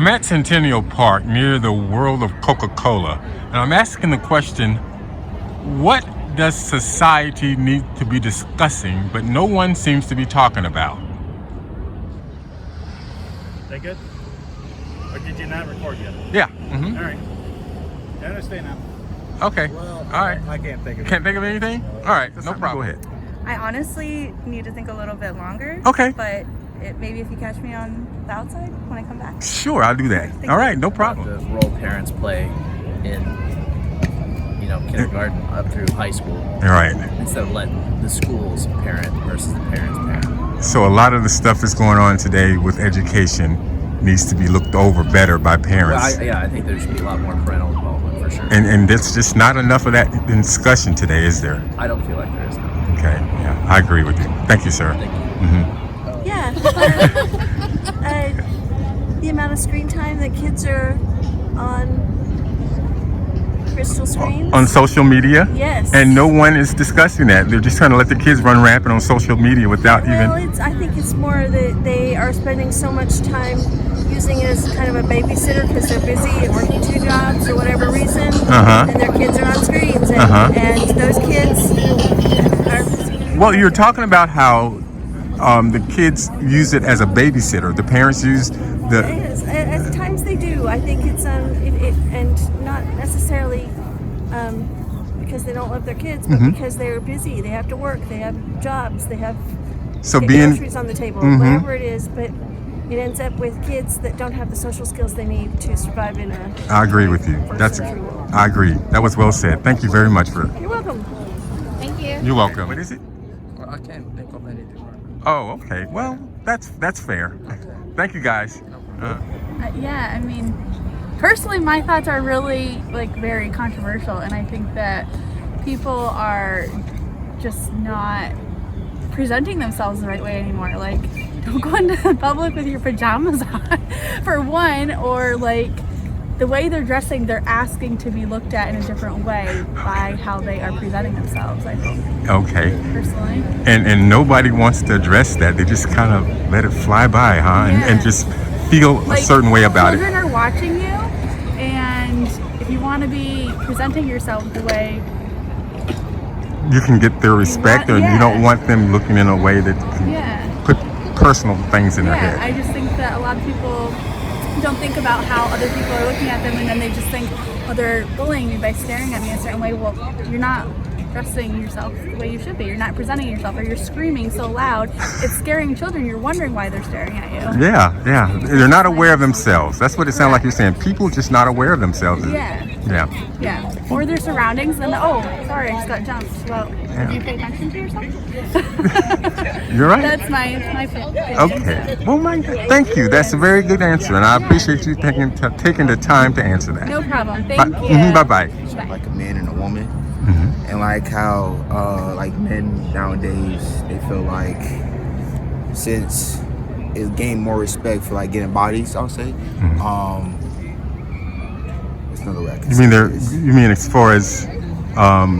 I'm at Centennial Park near the World of Coca-Cola, and I'm asking the question, what does society need to be discussing but no one seems to be talking about? That good? Or did you not record yet? Yeah. All right. I understand now. Okay. Well, all right. I can't think of it. Can't think of anything? All right. No problem. Go ahead. I honestly need to think a little bit longer. Okay. But maybe if you catch me on the outside when I come back. Sure, I'll do that. All right, no problem. The role parents play in, kindergarten up through high school. All right. Instead of letting the schools parent versus the parents parent. So a lot of the stuff that's going on today with education needs to be looked over better by parents. Well, I think there should be a lot more parental involvement for sure. And that's just not enough of that in discussion today, is there? I don't feel like there is. Okay, yeah, I agree with you. Thank you, sir. Thank you. Yeah. The amount of screen time that kids are on crystal screens. On social media? Yes. And no one is discussing that. They're just trying to let the kids run rampant on social media without I think it's more that they are spending so much time using it as kind of a babysitter because they're busy and working 2 jobs or whatever reason. And their kids are on screens. And those kids are... Well, you're talking about how the kids use it as a babysitter. The parents use the... At times they do. I think it's and not necessarily because they don't love their kids, but because they're busy. They have to work. They have jobs. They have groceries on the table, whatever it is. But it ends up with kids that don't have the social skills they need to survive in a... I agree with you. I agree. That was well said. Thank you very much for... You're welcome. Thank you. You're welcome. What is it? I can't think of anything right now. Oh, okay. Well, that's fair. Thank you, guys. Yeah, I mean, personally, my thoughts are really very controversial, and I think that people are just not presenting themselves the right way anymore. Don't go into the public with your pajamas on, for one, or the way they're dressing, they're asking to be looked at in a different way by how they are presenting themselves, I think. Okay. Personally. And nobody wants to address that. They just kind of let it fly by, huh? Yeah. And just feel a certain way about it. Children are watching you, and if you want to be presenting yourself the way you can get their respect, and you don't want them looking in a way that can put personal things in their head. I just think that a lot of people don't think about how other people are looking at them, and then they just think, oh, they're bullying me by staring at me a certain way. Well, you're not dressing yourself the way you should be. You're not presenting yourself, or you're screaming so loud it's scaring children. You're wondering why they're staring at you. Yeah. They're not aware of themselves. That's what it sounds like you're saying. People just not aware of themselves. Yeah. Or their surroundings, and sorry, I just got jumped. Well, did you pay attention to yourself? You're right. That's my opinion. Okay. Well, thank you. That's a very good answer, and I appreciate you taking the time to answer that. No problem. Thank you. Bye-bye. Like a man and a woman. And how men nowadays, they feel like since it's gained more respect for getting bodies, I'll say. It's another way I can say You mean as far as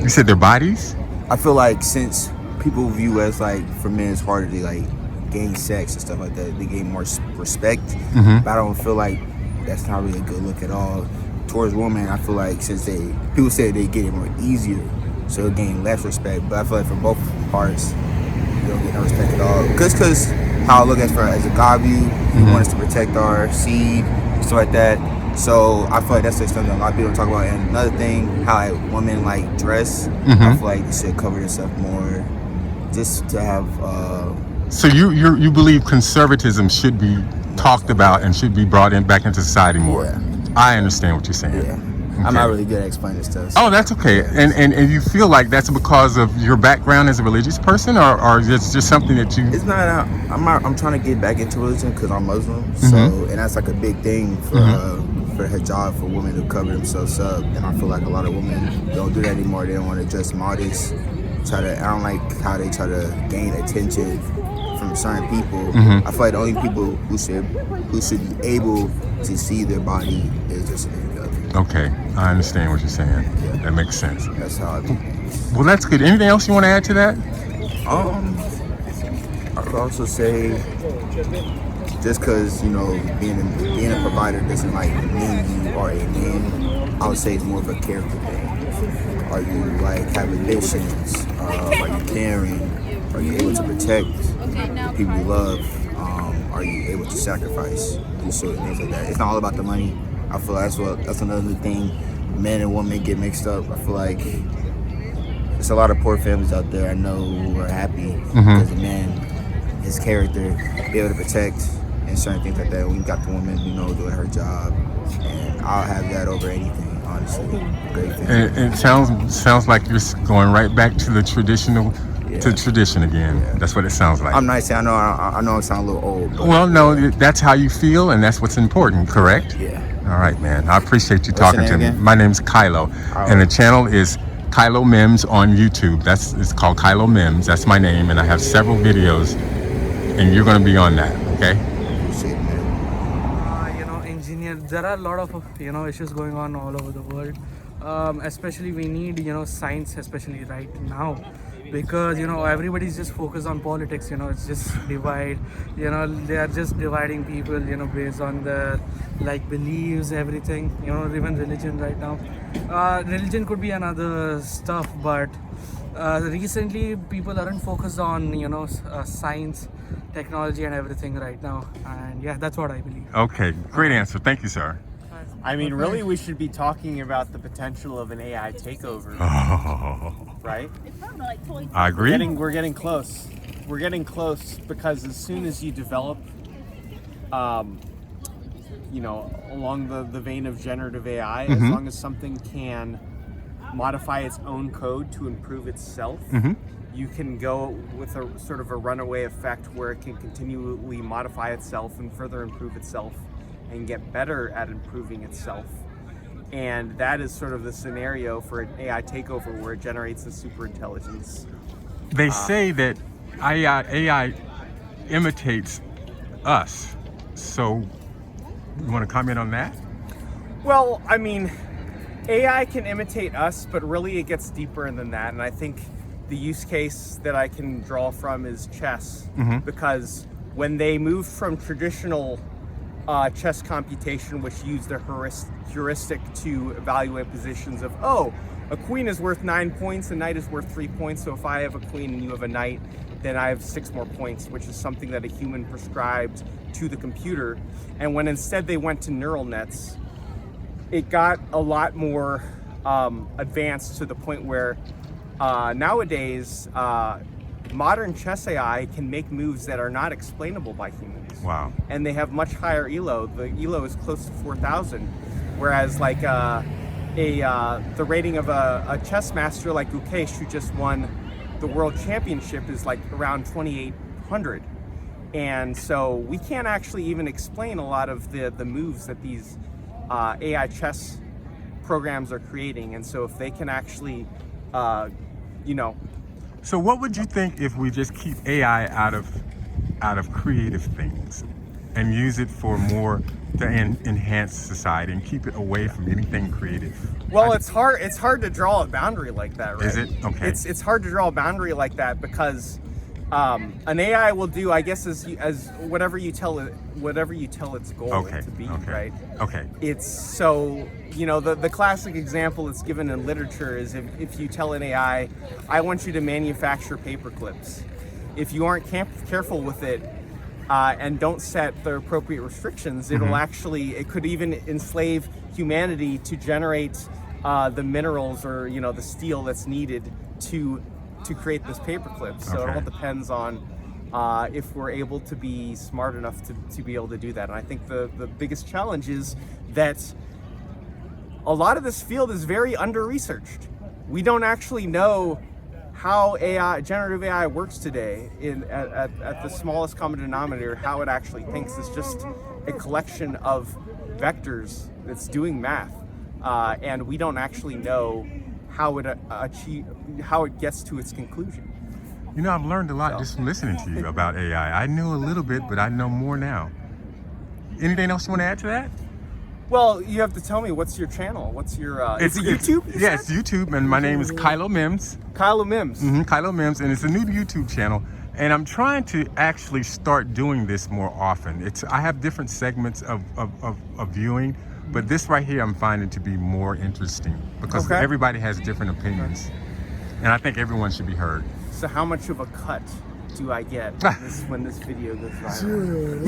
you said their bodies? I feel like since people view as for men it's harder to gain sex and stuff like that, they gain more respect. But I don't feel like that's not really a good look at all. Towards women, I feel like since people say they get it more easier, so they'll gain less respect. But I feel like for both parts, you don't get no respect at all. Because how I look at it as a God view, we want us to protect our seed, stuff like that. So I feel like that's something a lot of people don't talk about. And another thing, how women dress, I feel like they should cover themselves more, just to have. So you believe conservatism should be talked about and should be brought back into society more? Yeah. I understand what you're saying. Yeah. Okay. I'm not really good at explaining stuff. Oh, that's okay. And you feel like that's because of your background as a religious person, or it's just something that you... It's not. I'm trying to get back into religion because I'm Muslim. So, and that's a big thing for hijab, for women to cover themselves up. And I feel like a lot of women don't do that anymore. They don't want to dress modest. I don't like how they try to gain attention from certain people. I feel like the only people who should be able to see their body is their significant other. Okay, I understand what you're saying. Yeah. That makes sense. That's how I think. Well, that's good. Anything else you want to add to that? I could also say just because, you know, being a provider doesn't like mean you are a man. I would say it's more of a character thing. Are you like have ambitions? Are you caring? Are you able to protect the people you love? Are you able to sacrifice? Do certain things like that. It's not all about the money. I feel like that's another thing. Men and women get mixed up. I feel like there's a lot of poor families out there I know who are happy because the man, his character, be able to protect and certain things like that. When you got the woman, you know, doing her job, and I'll have that over anything. Honestly, great thing. It sounds like you're going right back to the traditional, to tradition again. Yeah. That's what it sounds like. I'm nice. I know I sound a little old. But Well, no, that's how you feel, and that's what's important, correct? yeah. All right, man. I appreciate you What's talking your to name me. again? My name's Kylo, and the channel is Kylo Mims on YouTube. It's called Kylo Mims. That's my name, and I have several videos, and you're going to be on that, okay? Appreciate it, man. You know, engineer, there are a lot of, you know, issues going on all over the world. Especially we need, you know, science, especially right now, because, you know, everybody's just focused on politics. You know, it's just divide, you know, they are just dividing people, you know, based on their like beliefs, everything, you know, even religion right now. Religion could be another stuff, but recently people aren't focused on, you know, science, technology and everything right now. And yeah, that's what I believe. Okay, great answer. Thank you, sir. I mean, really, we should be talking about the potential of an AI takeover, right? I agree. We're getting close. We're getting close because as soon as you develop, you know, along the vein of generative AI, as long as something can modify its own code to improve itself, you can go with a sort of a runaway effect where it can continually modify itself and further improve itself and get better at improving itself. And that is sort of the scenario for an AI takeover where it generates a super intelligence. They say that AI imitates us. So, you want to comment on that? Well, I mean, AI can imitate us, but really it gets deeper than that. And I think the use case that I can draw from is chess, because when they moved from traditional chess computation, which used a heuristic to evaluate positions of, oh, a queen is worth 9 points, a knight is worth 3 points, so if I have a queen and you have a knight, then I have 6 more points, which is something that a human prescribed to the computer. And when instead they went to neural nets, it got a lot more advanced to the point where nowadays modern chess AI can make moves that are not explainable by humans. Wow. And they have much higher ELO. The ELO is close to 4,000, whereas like the rating of a chess master like Gukesh, who just won the world championship, is like around 2,800. And so we can't actually even explain a lot of the moves that these AI chess programs are creating. And so if they can actually, you know. So what would you think if we just keep AI out of creative things and use it for more to enhance society and keep it away from anything creative? Well, it's hard to draw a boundary like that, right? Is it? Okay. It's hard to draw a boundary like that because an AI will do, I guess, as whatever you tell its goal to be, right? Okay. It's so, you know, the classic example that's given in literature is if you tell an AI, I want you to manufacture paper clips. If you aren't careful with it and don't set the appropriate restrictions, it'll it could even enslave humanity to generate the minerals or, you know, the steel that's needed to create this paper clip. So it all depends on if we're able to be smart enough to be able to do that. And I think the biggest challenge is that a lot of this field is very under-researched. We don't actually know how generative AI works today at the smallest common denominator, how it actually thinks. It's just a collection of vectors that's doing math. And we don't actually know how it gets to its conclusion. You know, I've learned a lot just from listening to you about AI. I knew a little bit, but I know more now. Anything else you want to add to that? Well, you have to tell me, what's your channel? What's your, is it YouTube? Yes, YouTube, and my name is Kylo Mims. Kylo Mims. Kylo Mims, and it's a new YouTube channel, And I'm trying to actually start doing this more often. I have different segments of viewing, but this right here I'm finding to be more interesting because Okay. everybody has different opinions. And I think everyone should be heard. So how much of a cut do I get when this video goes viral?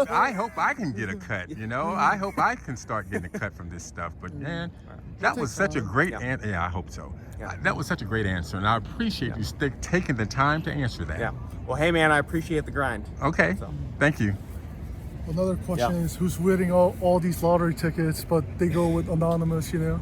I hope I can get a cut, you know? I hope I can start getting a cut from this stuff. But man, that was such a great answer. Yeah, I hope so. Yeah. That was such a great answer, and I appreciate you taking the time to answer that. Yeah. Well, hey man, I appreciate the grind. Okay, thank you. Another question is, who's winning all these lottery tickets, but they go with anonymous, you know?